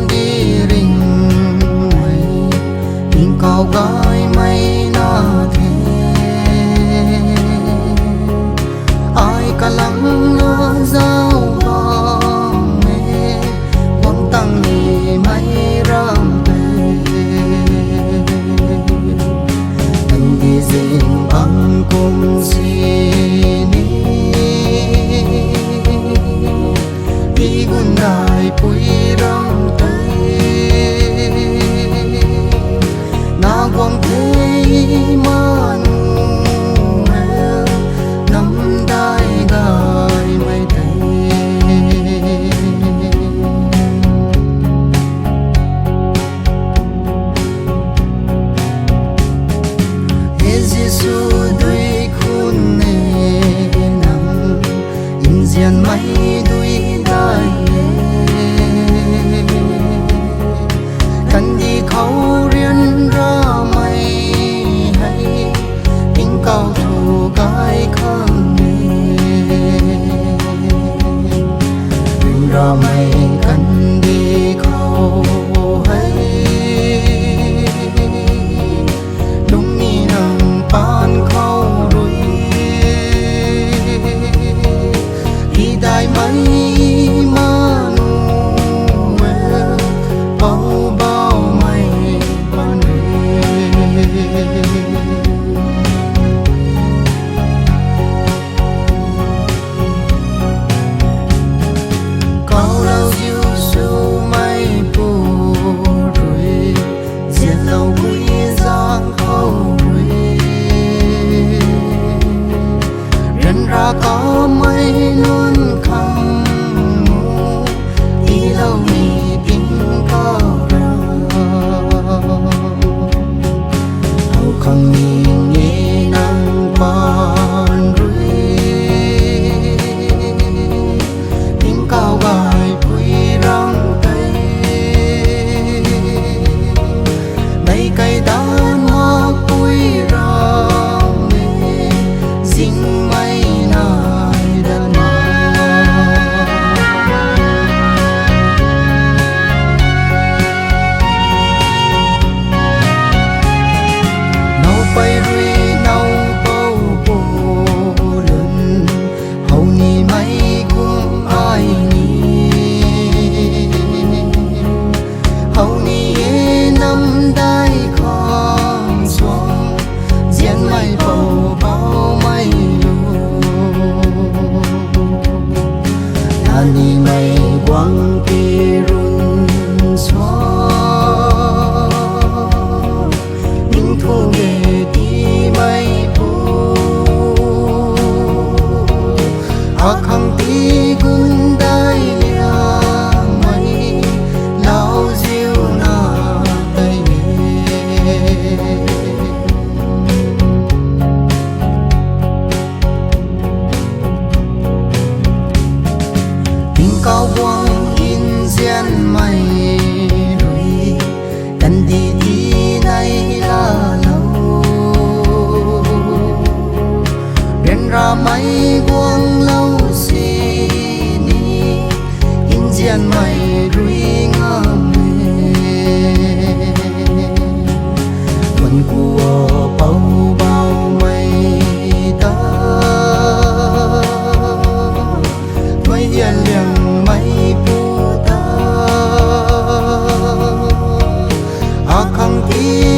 đi rình mây tình cao gái mây na thế ai cả lắng nó giao vang mê vắng tăng ni mây ram về anh đi rình bằng cùng xin Gunai pui rong tay na quang thế manu nắm đai gai mai tay Giêsu đuôi khôn nề nằm in diện mai đuôi đaiกันที่เขาเรียนราไม่ให้ทิ้งเก่าถูกกายข้างนี้เป็นราไม่กันดีเขาให้ลุงนี่นั่งปานเขารุยที่ได้ไหมมาcó mấy luôn không ngủ đi lâu nhì tiếng có hầu không nhìn nghe năng ban rui tiếng cao bài vui rong tay đây cây đàn hoa vui rong mê dính mây ni mây quang kỳ run xóa những thu về đi mây phù khăng tí gun đai lia mây lao diêu na tay cao quang in diện mây rui cần đi đi này là lâu biến ra mây quang lâu xì ni in diện mây rui ngang quần của bao bao mây ta mây yên liền mây phù ta khăng tí